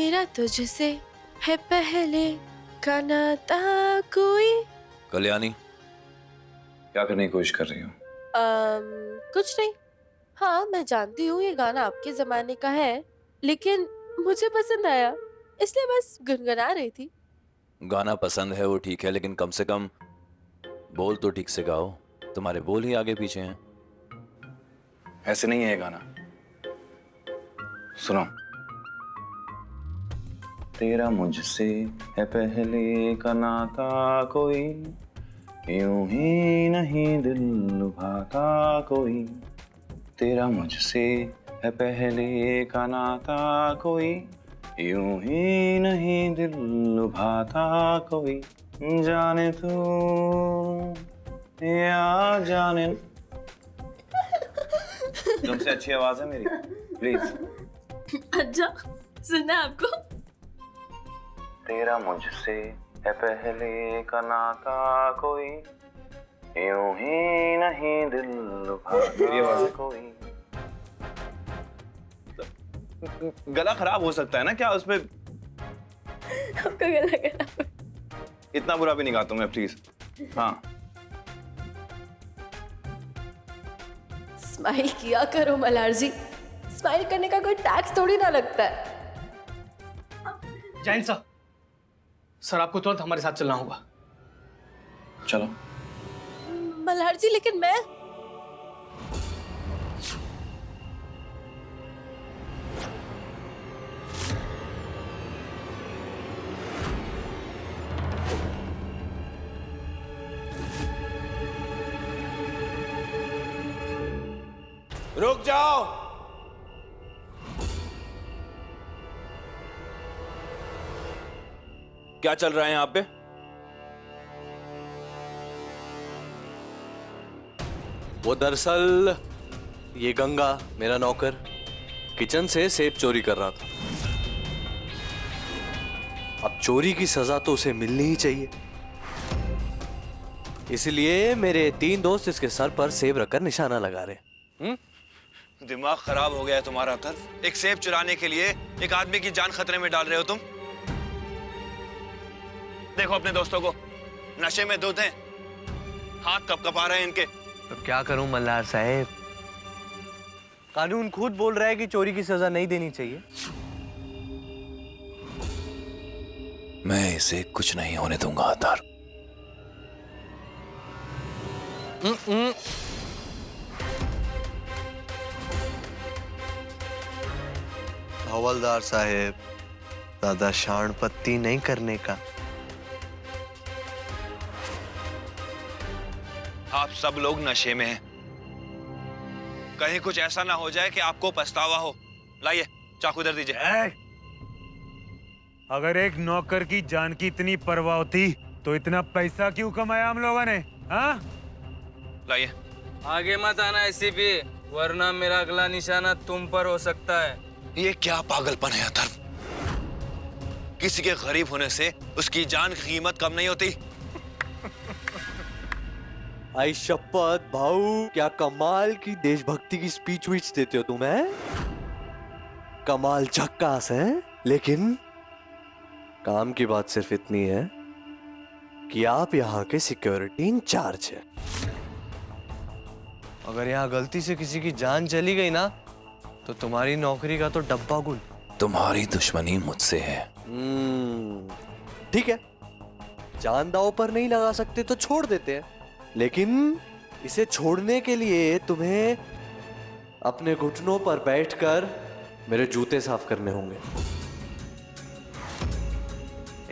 मेरा तुझसे है पहले का नाता कोई। कल्याणी, क्या करने की कोशिश कर रही हो? कुछ नहीं। हाँ, मैं जानती हूँ ये गाना आपके जमाने का है, लेकिन मुझे पसंद आया इसलिए बस गुनगुना रही थी। गाना पसंद है वो ठीक है, लेकिन कम से कम बोल तो ठीक से गाओ। तुम्हारे बोल ही आगे पीछे हैं। ऐसे नहीं है ये गाना। सुनो। तेरा मुझसे है पहले का नाता कोई, यूं ही नहीं दिल लुभाता कोई। तेरा मुझसे है पहले का नाता कोई, यूं ही नहीं दिल लुभाता कोई। जाने तू या जाने। तुमसे अच्छी आवाज है मेरी, प्लीज। अच्छा, सुना आपको? तेरा मुझसे है पहले का नाता कोई, यूं ही नहीं दिल लुभाता कोई। गला खराब हो सकता है ना क्या उसमें? आपका गला खराब है। इतना बुरा भी नहीं गाता मैं, प्लीज। हाँ, स्माइल किया करो मल्हार जी, स्माइल करने का कोई टैक्स थोड़ी ना लगता है। जैन सर आपको तुरंत हमारे साथ चलना होगा। चलो। मल्हार जी, लेकिन मैं रुक जाओ। क्या चल रहा है यहां पे? वो दरअसल ये गंगा, मेरा नौकर, किचन से सेब चोरी कर रहा था। अब चोरी की सजा तो उसे मिलनी ही चाहिए, इसलिए मेरे 3 दोस्त इसके सर पर सेब रखकर निशाना लगा रहे। दिमाग खराब हो गया है तुम्हारा तर। एक सेब चुराने के लिए एक आदमी की जान खतरे में डाल रहे हो तुम। देखो अपने दोस्तों को, नशे में धुत हैं, हाथ कपकपा रहे हैं इनके। तो क्या करूं मल्हार साहब, कानून खुद बोल रहा है कि चोरी की सजा नहीं देनी चाहिए। मैं इसे कुछ नहीं होने दूंगा अतार। हवलदार साहेब, ज्यादा शाणपत्ती नहीं करने का। आप सब लोग नशे में हैं। कहीं कुछ ऐसा ना हो जाए कि आपको पछतावा हो। लाइए चाकू इधर दीजिए। अगर एक नौकर की जान की इतनी परवाह होती तो इतना पैसा क्यों कमाया हम लोगों ने? हाँ? लाइए। आगे मत आना एसीपी, वरना मेरा अगला निशाना तुम पर हो सकता है। ये क्या पागलपन है अथर्व? किसी के गरीब होने से उसकी जान की कीमत कम नहीं होती। आई शपथ भाऊ, क्या कमाल की देशभक्ति की स्पीच विच देते हो तुम, है? कमाल झक्कास है, लेकिन काम की बात सिर्फ इतनी है कि आप यहाँ के सिक्योरिटी इंचार्ज है। अगर यहाँ गलती से किसी की जान चली गई ना, तो तुम्हारी नौकरी का तो डब्बा गुल। तुम्हारी दुश्मनी मुझसे है। ठीक है, जान दांव पर नहीं लगा सकते तो छोड़ देते हैं, लेकिन इसे छोड़ने के लिए तुम्हें अपने घुटनों पर बैठकर मेरे जूते साफ करने होंगे।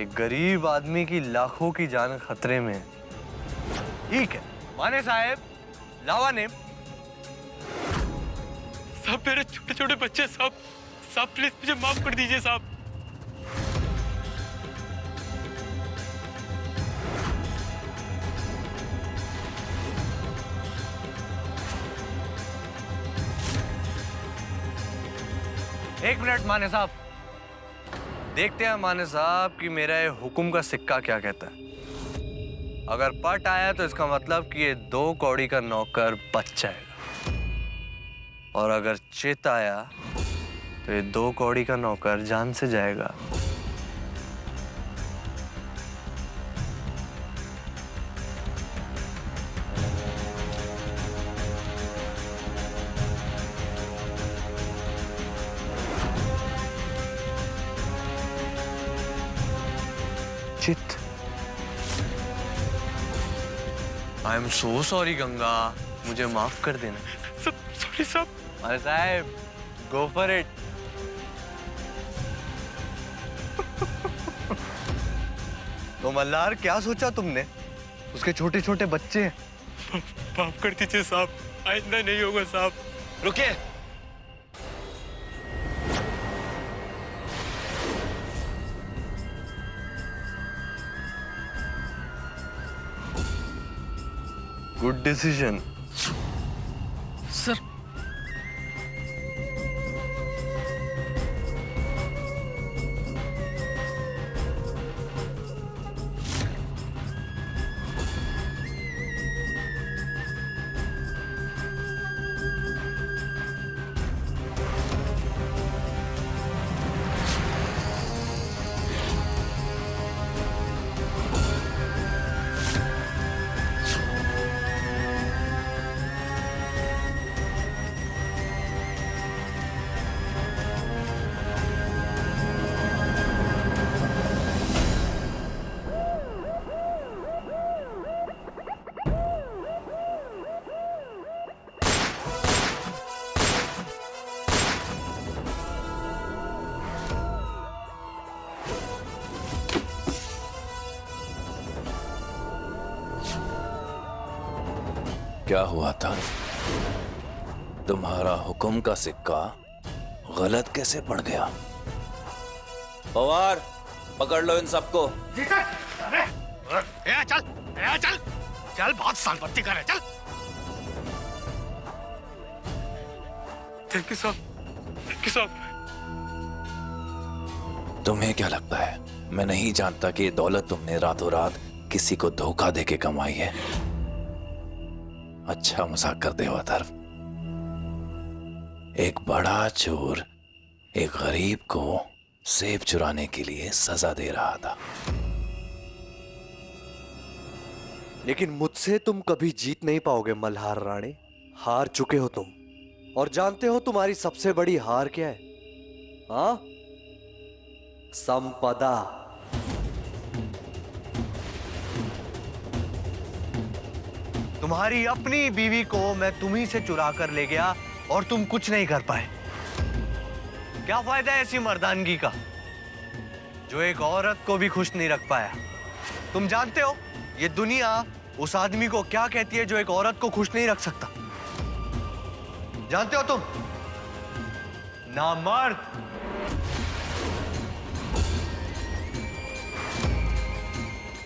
एक गरीब आदमी की लाखों की जान खतरे में है। ठीक है माने साहब, लावा ने साहब मेरे छोटे छोटे बच्चे, साहब साहब प्लीज मुझे माफ कर दीजिए साहब। एक मिनट माने साहब, देखते हैं माने साहब कि मेरा ये हुक्म का सिक्का क्या कहता है। अगर पट आया तो इसका मतलब कि ये 2 कौड़ी का नौकर बच जाएगा, और अगर चित आया तो तो ये 2 कौड़ी का नौकर जान से जाएगा। चित, I am so sorry Ganga, मुझे माफ कर देना। सॉरी साहब। अरे साहब, गो फॉर इट। तो मल्हार, क्या सोचा तुमने? उसके छोटे छोटे बच्चे हैं। माफ कर दीजिए साहब, आइंदा नहीं होगा साहब। रुकिए, गुड डिसीजन। सर क्या हुआ था? तुम्हारा हुक्म का सिक्का गलत कैसे पड़ गया? पवार, पकड़ लो इन सबको। चल चल, बहुत साल भर्ती कर रहे, चल। थैंक यू साहब। तुम्हें क्या लगता है मैं नहीं जानता कि ये दौलत तुमने रातों रात किसी को धोखा देके कमाई है? अच्छा मजाक करते हो अथर्व। एक बड़ा चोर एक गरीब को सेब चुराने के लिए सजा दे रहा था। लेकिन मुझसे तुम कभी जीत नहीं पाओगे मल्हार राणे। हार चुके हो तुम, और जानते हो तुम्हारी सबसे बड़ी हार क्या है? हाँ, संपदा। तुम्हारी अपनी बीवी को मैं तुम्ही से चुरा कर ले गया और तुम कुछ नहीं कर पाए। क्या फायदा है ऐसी मर्दानगी का जो एक औरत को भी खुश नहीं रख पाया? तुम जानते हो ये दुनिया उस आदमी को क्या कहती है जो एक औरत को खुश नहीं रख सकता? जानते हो तुम? नामर्द।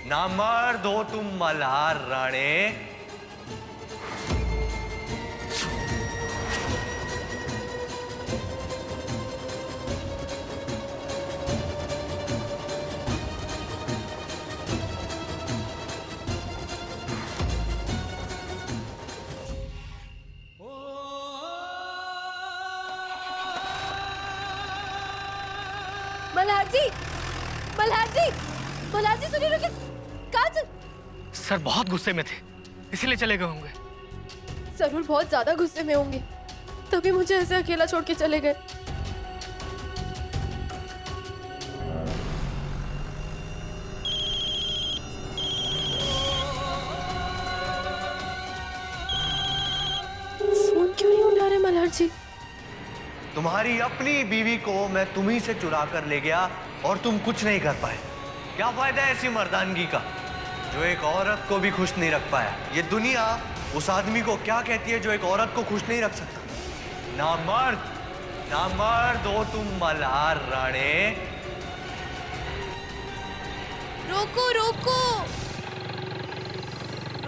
नामर्द हो तुम मल्हार राणे। मल्हार जी सुनिए, रुकिए। कहाँ चल? सर बहुत गुस्से में थे, इसीलिए चले गए होंगे। जरूर बहुत ज्यादा गुस्से में होंगे, तभी मुझे ऐसे अकेला छोड़ के चले गए। फोन क्यों नहीं उठा रहे मल्हार जी? तुम्हारी अपनी बीवी को मैं तुम्ही से चुरा कर ले गया और तुम कुछ नहीं कर पाए। क्या फायदा है ऐसी मर्दानगी का जो एक औरत को भी खुश नहीं रख पाया? ये दुनिया उस आदमी को क्या कहती है जो एक औरत को खुश नहीं रख सकता? नामर्द, नामर्द हो तुम मल्हार राणे। रोको रोको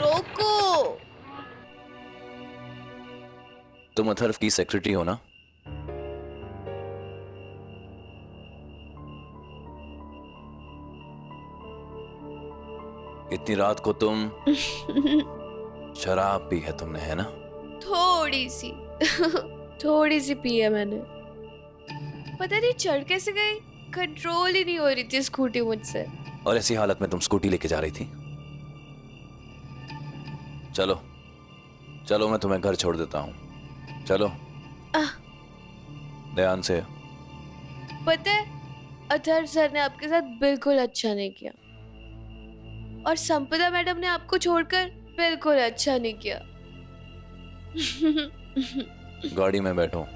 रोको। तुम अथर्व की सेक्रेटरी हो ना? इतनी रात को तुम शराब पी है तुमने, है ना? थोड़ी सी थोड़ी सी पी है मैंने। पता नहीं चढ़ कैसे गई, कंट्रोल ही नहीं हो रही थी स्कूटी मुझसे। और ऐसी हालत में तुम स्कूटी लेके जा रही थी? चलो चलो, मैं तुम्हें घर छोड़ देता हूँ, चलो। ध्यान से। पता है, अथर्व सर ने आपके साथ बिल्कुल अच्छा नहीं किया, और संपदा मैडम ने आपको छोड़कर बिल्कुल अच्छा नहीं किया। गाड़ी में बैठो।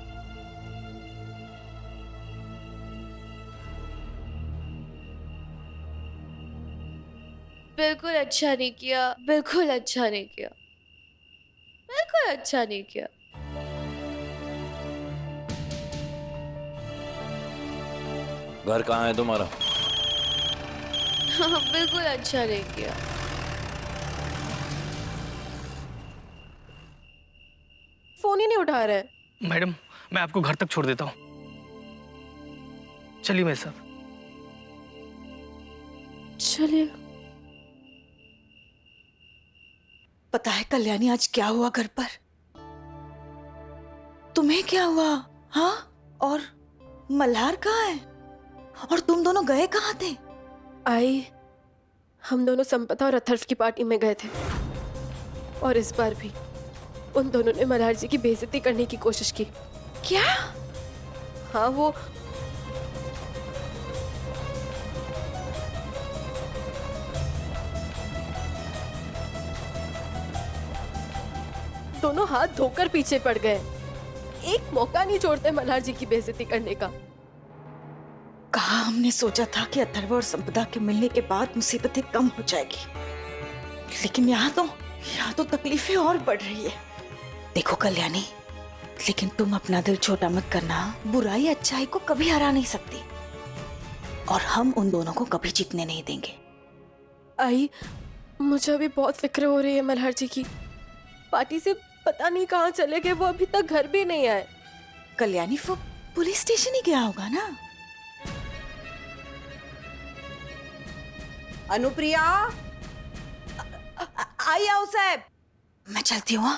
बिल्कुल अच्छा नहीं किया, बिल्कुल अच्छा नहीं किया, बिल्कुल अच्छा नहीं किया। घर कहाँ है तुम्हारा? बिल्कुल अच्छा नहीं किया। फोन ही नहीं उठा रहे हैं। मैडम, मैं आपको घर तक छोड़ देता हूँ, चलिए मेरे साथ। चलिए। पता है कल्याणी आज क्या हुआ घर पर? तुम्हें क्या हुआ? हाँ? और मल्हार कहाँ है? और तुम दोनों गए कहाँ थे? आई, हम दोनों संपदा और अथर्व की पार्टी में गए थे, और इस बार भी उन दोनों ने मल्हार जी की बेइज्जती करने की कोशिश की। क्या? हाँ, वो दोनों हाथ धोकर पीछे पड़ गए। एक मौका नहीं छोड़ते मल्हार जी की बेइज्जती करने का। कहा हमने सोचा था कि अथर्व और संपदा के मिलने के बाद मुसीबतें कम हो जाएगी, लेकिन यहाँ तो तकलीफें और बढ़ रही है। देखो कल्याणी, लेकिन तुम अपना दिल छोटा मत करना। बुराई अच्छाई को कभी हरा नहीं सकती, और हम उन दोनों को कभी जीतने नहीं देंगे। आई, मुझे अभी बहुत फिक्र हो रही है मल्हार जी की। पार्टी से पता नहीं कहाँ चले गए, वो अभी तक घर भी नहीं आए। कल्याणी वो पुलिस स्टेशन ही गया होगा ना? अनुप्रिया, आई आओ साहब। मैं चलती हूँ।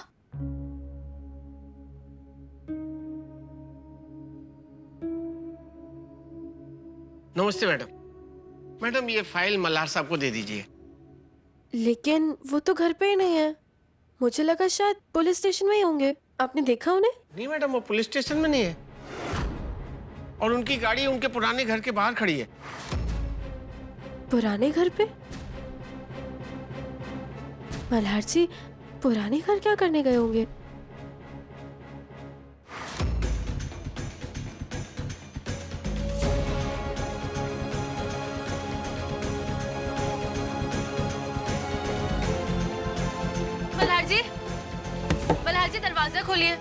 नमस्ते मैडम। मैडम, ये फाइल मल्हार साहब को दे दीजिए। लेकिन वो तो घर पे ही नहीं है। मुझे लगा शायद पुलिस स्टेशन में ही होंगे। आपने देखा उन्हें? नहीं मैडम, वो पुलिस स्टेशन में नहीं है, और उनकी गाड़ी उनके पुराने घर के बाहर खड़ी है। पुराने घर पे? मल्हार जी पुराने घर क्या करने गए होंगे? मल्हार जी दरवाजा खोलिए।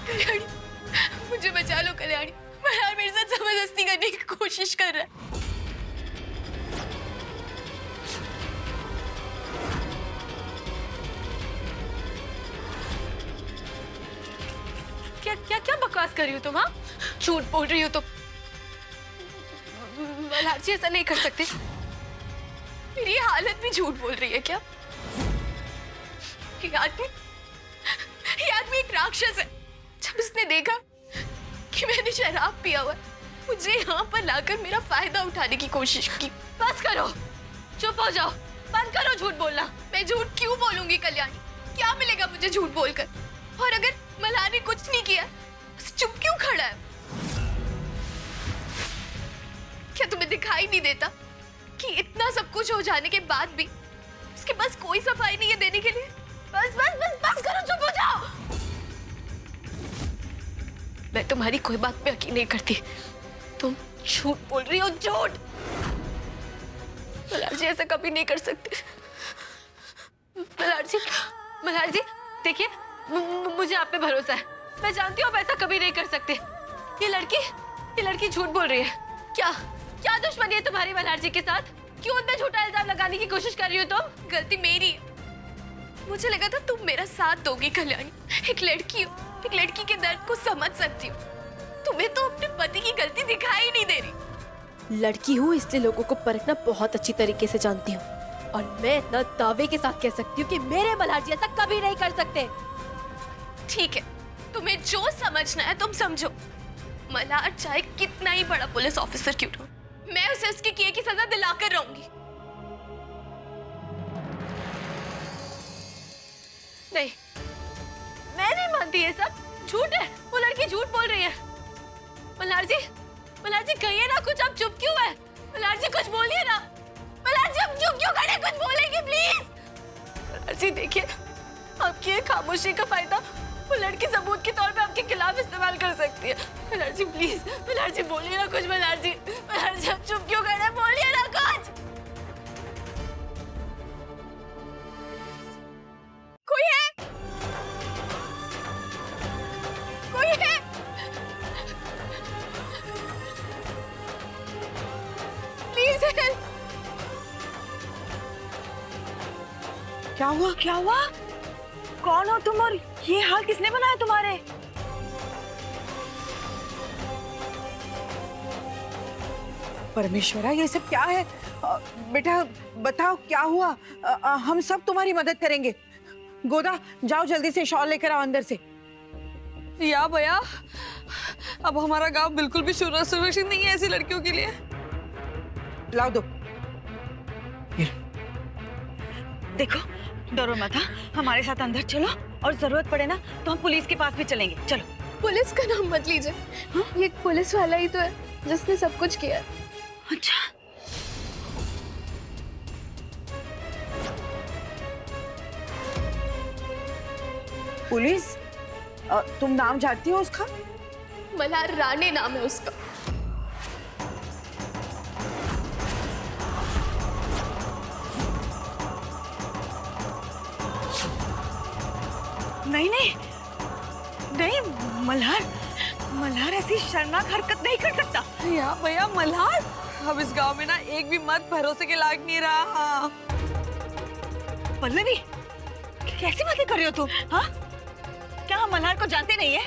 कल्याणी, मुझे बचा लो कल्याणी। मल्हार मेरे साथ जबरदस्ती करने की कोशिश कर रहा है। क्या क्या क्या बकवास कर रही हो तुम? हाँ, झूठ बोल रही हो तुम। मल्हार जी ऐसा नहीं कर सकते। मेरी हालत भी झूठ बोल रही है क्या? ये आदमी एक राक्षस है। जब इसने देखा कि मैंने शराब पिया हुआ, मुझे यहाँ पर लाकर मेरा फायदा उठाने की कोशिश की। बस करो, चुप हो जाओ, बंद करो झूठ बोलना। मैं झूठ क्यों बोलूंगी कल्याणी? क्या मिलेगा मुझे झूठ बोलकर? और अगर मल्हार ने कुछ नहीं किया, चुप क्यों खड़ा है? क्या तुम्हें दिखाई नहीं देता कि इतना सब कुछ हो जाने के बाद भी उसके पास कोई सफाई नहीं है देने के लिए? बस बस बस बस करो, चुप हो जाओ। मैं तुम्हारी कोई बात पे यकीन नहीं करती। तुम झूठ बोल रही हो, झूठ। मल्हार जी ऐसा कभी नहीं कर सकते। मल्हार जी देखिए, मुझे आप पे भरोसा है। मैं जानती हूँ आप ऐसा कभी नहीं कर सकते। ये लड़की झूठ बोल रही है। क्या दुश्मनी है तुम्हारी मल्हार जी के साथ? क्यों उन पे झूठा इल्जाम लगाने की कोशिश कर रही हो तुम? गलती मेरी है। मुझे लगा था तुम मेरा साथ दोगी कल्याणी। एक लड़की हो, एक लड़की के दर्द को समझ सकती हो। तुम्हें तो अपने पति की गलती दिखाई नहीं दे रही। लड़की हूँ इसलिए लोगों को परखना बहुत अच्छी तरीके से जानती हूँ, और मैं इतना दावे के साथ कह सकती हूँ कि मेरे मल्हार जी ऐसा कभी नहीं कर सकते। ठीक है, तुम्हें जो समझना है तुम समझो। मल्हार चाहे कितना ही बड़ा पुलिस ऑफिसर क्यों हो, मैं उसे उसके किए की सजा दिलाकर रहूंगी। नहीं, मैं नहीं मानती ये सब झूठ है। वो लड़की झूठ बोल रही है। मल्हार जी कहिए ना कुछ। आप चुप क्यों है? मल्हार जी कुछ बोलिए ना। मल्हार जी आप चुप क्यों खड़े? कुछ बोलेंगे प्लीज। मल्हार जी देखिए, आपकी ये खामोशी का फायदा वो लड़की सबूत के तौर पे आपके खिलाफ इस्तेमाल कर सकती है। मल्हार जी प्लीज, मल्हार जी बोलिए ना कुछ। मल्हार जी आप चुप क्यों खड़े? बोलिए ना कुछ। कोई है? Please help. क्या हुआ? कौन हो तुम और ये हाल किसने बनाया तुम्हारे? परमेश्वरा, ये सब क्या है? बेटा बताओ क्या हुआ? हम सब तुम्हारी मदद करेंगे। गोदा जाओ जल्दी से शॉल लेकर आओ अंदर से। या भैया, अब हमारा गांव बिल्कुल भी सुरक्षित नहीं है ऐसी लड़कियों के लिए। लाओ दो। देखो, डरो मत। हमारे साथ अंदर चलो, और जरूरत पड़े ना तो हम पुलिस के पास भी चलेंगे। चलो। पुलिस का नाम मत लीजिए। ये पुलिस वाला ही तो है जिसने सब कुछ किया। अच्छा, पुलिस? तुम नाम जानती हो उसका? मल्हार राणे नाम है उसका। नहीं, मल्हार ऐसी शर्मनाक हरकत नहीं कर सकता। या भैया, मल्हार अब इस गांव में ना एक भी मर्द भरोसे के लायक नहीं रहा। पल्लवी, कैसी बातें कर रही हो तुम? हाँ, क्या हम मल्हार को जानते नहीं है?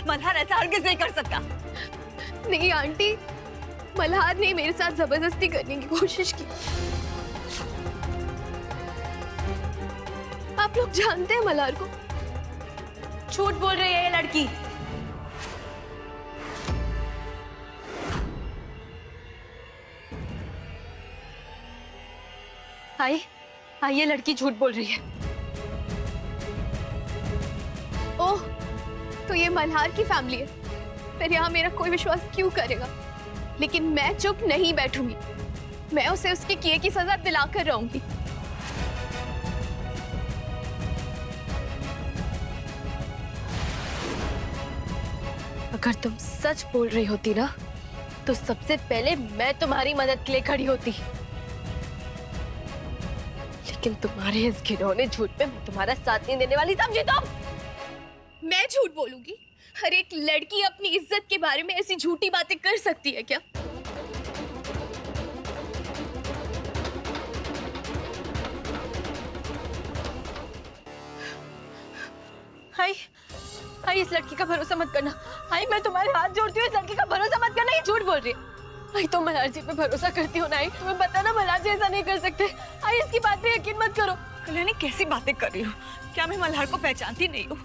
मल्हार ऐसा हरगिज नहीं कर सकता। नहीं आंटी, मल्हार ने मेरे साथ जबरदस्ती करने की कोशिश की। आप लोग जानते हैं मल्हार को? झूठ बोल रही है ये लड़की। ये लड़की झूठ बोल रही है। ओह, तो ये मल्हार की फैमिली है। फिर यहाँ मेरा कोई विश्वास क्यों करेगा? लेकिन मैं चुप नहीं बैठूंगी। मैं उसे उसके किए की सजा दिलाकर रहूंगी। अगर तुम सच बोल रही होती ना, तो सबसे पहले मैं तुम्हारी मदद के लिए खड़ी होती। लेकिन तुम्हारे इस घिनौने झूठ पे मैं तुम्हारा साथ नहीं देने वाली, समझी तुम? मैं झूठ बोलूंगी? हर एक लड़की अपनी इज्जत के बारे में ऐसी झूठी बातें कर सकती है क्या? हाय, इस लड़की का भरोसा मत करना। हाय, मैं तुम्हारे हाथ जोड़ती हूँ, इस लड़की का भरोसा मत करना। ये झूठ बोल रही है। हाय, तुम मल्हार जी पे भरोसा करती हो ना? तुम्हें पता ना मल्हार जी ऐसा नहीं कर सकते। हाय, इसकी बात पे यकीन मत करो। कल्याणी, कैसी बातें कर रही हो? क्या मैं मल्हार को पहचानती नहीं हूँ?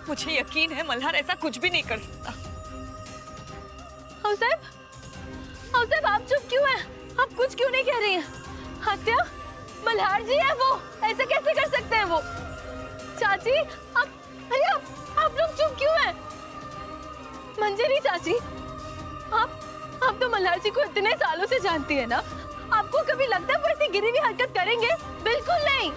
मुझे यकीन है मल्हार ऐसा कुछ भी नहीं कर सकता। हाँ साहब, आप चुप क्यों हैं? आप कुछ क्यों नहीं कह रही हैं? हत्या, मल्हार जी है वो, ऐसे कैसे कर सकते हैं वो? चाची, आप लोग चुप क्यों हैं? मंजरी चाची, आप तो मल्हार जी को इतने सालों से जानती है ना? आपको कभी लगता है वो ऐसी गिरी हुई हरकत करेंगे? बिल्कुल नहीं।